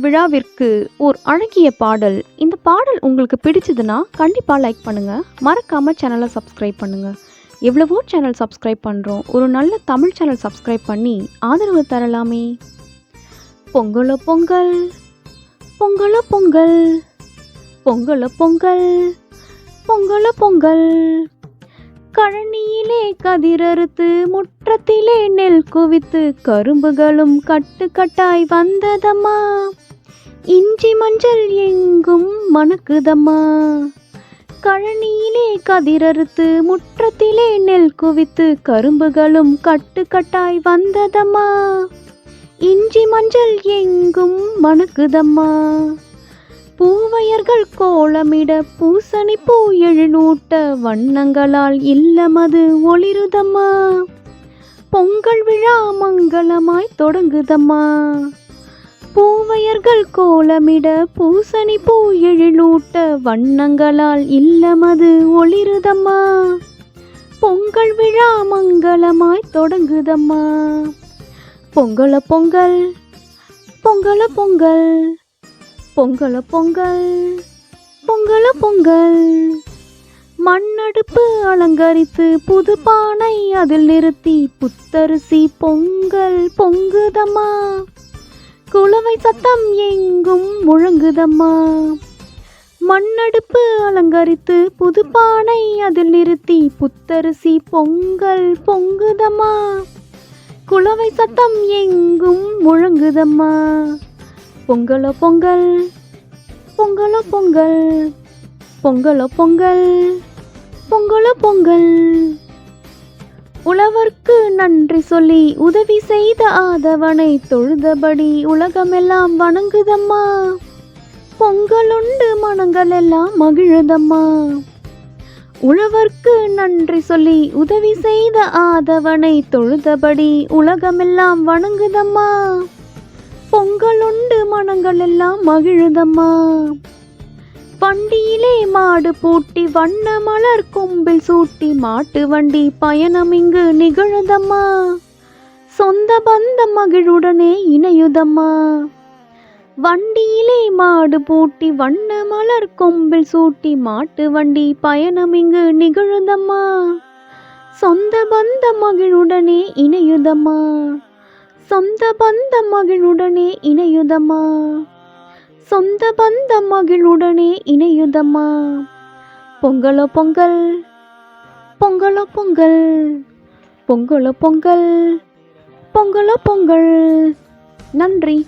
விழாவிற்கு ஓர் அழகிய பாடல். இந்த பாடல் உங்களுக்கு பிடிச்சதுன்னா கண்டிப்பாக லைக் பண்ணுங்கள். மறக்காமல் சேனலை சப்ஸ்கிரைப் பண்ணுங்கள். எவ்வளவோ சேனல் சப்ஸ்கிரைப் பண்ணுறோம். ஒரு நல்ல தமிழ் சேனல் சப்ஸ்கிரைப் பண்ணி ஆதரவு தரலாமே. பொங்கலோ பொங்கல், பொங்கலோ பொங்கல், பொங்கலோ பொங்கல், பொங்கலோ பொங்கல். கழனியிலே கதிரறுத்து முற்றத்திலே நெல் குவித்து கரும்புகளும் கட்டு கட்டாய் வந்ததம்மா. இஞ்சி மஞ்சள் எங்கும் மணக்குதம்மா. கழனியிலே கதிரறுத்து முற்றத்திலே நெல் குவித்து கரும்புகளும் கட்டு கட்டாய் வந்ததம்மா. இஞ்சி மஞ்சள் எங்கும் மணக்குதம்மா. பூவையர்கள் கோலமிட பூசணி பூ எழுநூட்ட வண்ணங்களால் இல்லமது ஒளிருதம்மா. பொங்கல் விழா மங்களமாய் தொடங்குதம்மா. பூவையர்கள் கோலமிட பூசணி பூ எழுநூட்ட வண்ணங்களால் இல்லமது ஒளிருதம்மா. பொங்கல் விழா மங்களமாய் தொடங்குதம்மா. பொங்கலோ பொங்கல், பொங்கலோ பொங்கல், பொங்கலோ பொங்கல், பொங்கலோ பொங்கல். மண்ணடுப்பு அலங்கரித்து புது பானை அதில் நிறுத்தி புத்தரிசி பொங்கல் பொங்குதம்மா. குளவை சத்தம் எங்கும் முழங்குதம்மா. மண்ணடுப்பு அலங்கரித்து புது பானை அதில் நிறுத்தி புத்தரிசி பொங்கல் பொங்குதம்மா. குளவை சத்தம் எங்கும் முழங்குதம்மா. பொங்கலோ பொங்கல், பொங்கலோ பொங்கல், பொங்கலோ பொங்கல், பொங்கலோ பொங்கல். உழவர்க்கு நன்றி சொல்லி உதவி செய்த ஆதவனை தொழுதபடி உலகமெல்லாம் வணங்குதம்மா. பொங்கலுண்டு மனங்கள் எல்லாம் மகிழுதம்மா. உழவர்க்கு நன்றி சொல்லி உதவி செய்த ஆதவனை தொழுதபடி உலகமெல்லாம் வணங்குதம்மா. பொங்கலுண்டு மனங்கள் எல்லாம் மகிழுதம்மா. வண்டியிலே மாடு பூட்டி வண்ண மலர் கொம்பில் சூட்டி மாட்டு வண்டி பயணம் இங்கு நிகழுதம்மா. சொந்த பந்தம் மகிழுடனே இணையுதம்மா. வண்டியிலே மாடு பூட்டி வண்ண மலர் கொம்பில் சூட்டி மாட்டு வண்டி பயணம் இங்கு நிகழுதம்மா. சொந்த பந்தம் மகிழுடனே இணையுதம்மா. சொந்த பந்தம் மகிழுடனே இணையுதம்மா. சொந்த பந்தம் மகிழுடனே இணையுதம்மா. பொங்கலோ பொங்கல், பொங்கலோ பொங்கல், பொங்கலோ பொங்கல், பொங்கலோ பொங்கல். நன்றி.